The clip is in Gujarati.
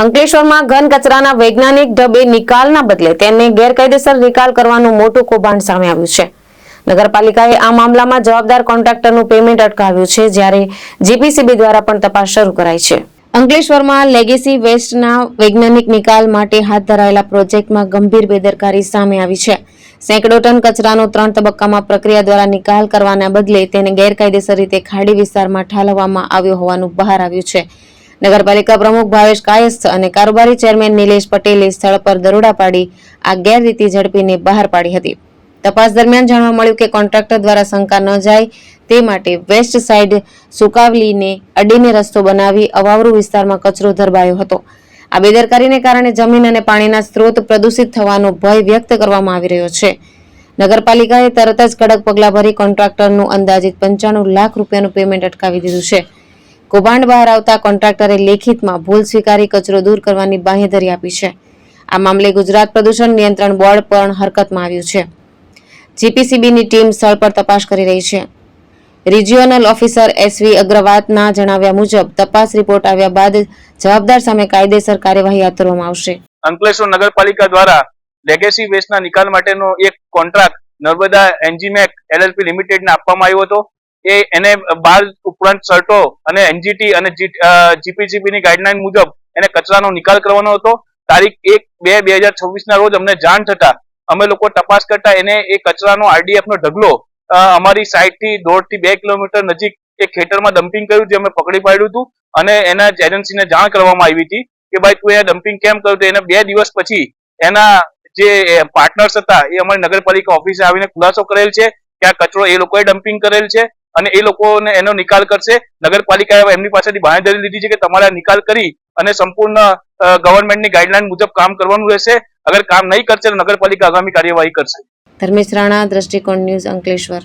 અંકલેશ્વરમાં ઘન કચરાના વૈજ્ઞાનિક ઢબે નિકાલના બદલે તેને ગેરકાયદેસર નિકાલ કરવાનું મોટું કૌભાંડ સામે આવ્યું છે. નગરપાલિકાએ આ મામલામાં જવાબદાર કોન્ટ્રાક્ટરનું પેમેન્ટ અટકાવ્યું છે, જ્યારે જીપીસીબી દ્વારા પણ તપાસ શરૂ કરાઈ છે. અંકલેશ્વરમાં લેગેસી વેસ્ટના વૈજ્ઞાનિક નિકાલ માટે હાથ ધરાયેલા પ્રોજેક્ટમાં ગંભીર બેદરકારી સામે આવી છે. સેંકડો ટન કચરાનો 3 તબક્કામાં પ્રક્રિયા દ્વારા નિકાલ કરવાના બદલે તેને ગેરકાયદેસર રીતે ખાડી વિસ્તારમાં ઠાલવવામાં આવ્યો હોવાનું બહાર આવ્યું છે. નગરપાલિકા પ્રમુખ ભાવેશ કાયસ્થ અને કારોબારી ચેરમેન નિલેશ પટેલે સ્થળ પર દરોડા પાડી આ ગેરરીતિ ઝડપીને બહાર પાડી હતી. તપાસ દરમિયાન જાણવા મળ્યું કે કોન્ટ્રાક્ટર દ્વારા શંકા ન જાય તે માટે વેસ્ટ સાઇડ સુકાવલીને અડીને રસ્તો બનાવી અવાવરૂ વિસ્તારમાં કચરો ધરબાયો હતો. આ બેદરકારીને કારણે જમીન અને પાણીના સ્ત્રોત પ્રદૂષિત થવાનો ભય વ્યક્ત કરવામાં આવી રહ્યો છે. નગરપાલિકાએ તરત જ કડક પગલાં ભરી કોન્ટ્રાક્ટરનું અંદાજિત 95 લાખ રૂપિયાનું પેમેન્ટ અટકાવી દીધું છે. કૌભાંડ બહાર આવતા કોન્ટ્રાક્ટરે લેખિતમાં ભૂલ સ્વીકારી કચરો દૂર કરવાની બાંહેધરી આપી છે. આ મામલે ગુજરાત પ્રદૂષણ નિયંત્રણ બોર્ડ પણ હરકતમાં આવ્યું છે. જીપીસીબીની ટીમ સ્થળ પર તપાસ કરી રહી છે. રિજિયોનલ ઓફિસર એસવી અગ્રવાલના જણાવ્યા મુજબ તપાસ રિપોર્ટ આવ્યા બાદ જવાબદાર સામે કાયદેસર કાર્યવાહી હાથ ધરવામાં આવશે. અંકલેશ્વર નગરપાલિકા દ્વારા લેગેસી વેસ્ટના નિકાલ માટેનો એક કોન્ટ્રાક્ટ નર્મદા એન્જીમેક એલએલપી લિમિટેડને આપવામાં આવ્યો હતો. એને 12 ઉપરાંત શર્ટો અને એનજીટી અને જીપીસીબી ની ગાઈડલાઈન મુજબ એને કચરાનો નિકાલ કરવાનો હતો. તારીખ 1/2/2026 ના રોજ અમને જાણ થતા અમે લોકો તપાસ કરતા એને એ કચરાનો આરડીએફ નો ઢગલો અમારી સાઇટ થી 1.5 થી 2 કિલોમીટર નજીક એક ખેતરમાં ડમ્પિંગ કર્યું, જે અમે પકડી પાડ્યું હતું અને એના એજન્સીને જાણ કરવામાં આવી હતી કે ભાઈ તું એ ડમ્પિંગ કેમ કર્યું. તો એને 2 દિવસ પછી એના જે પાર્ટનર્સ હતા એ અમારી નગરપાલિકા ઓફિસે આવીને ખુલાસો કરેલ છે કે આ કચરો એ લોકોએ ડમ્પિંગ કરેલ છે અને એ લોકોને એનો નિકાલ કરશે. નગરપાલિકાએ એમની પાસેથી બાંહેધરી લીધી છે કે તમારે નિકાલ કરી અને સંપૂર્ણ ગવર્મેન્ટની ગાઈડલાઈન મુજબ કામ કરવાનું રહેશે. અગર કામ નહીં કરશે તો નગરપાલિકા આગામી કાર્યવાહી કરશે. ધર્મેશ રાણા, દ્રષ્ટિકોણ ન્યૂઝ, અંકલેશ્વર.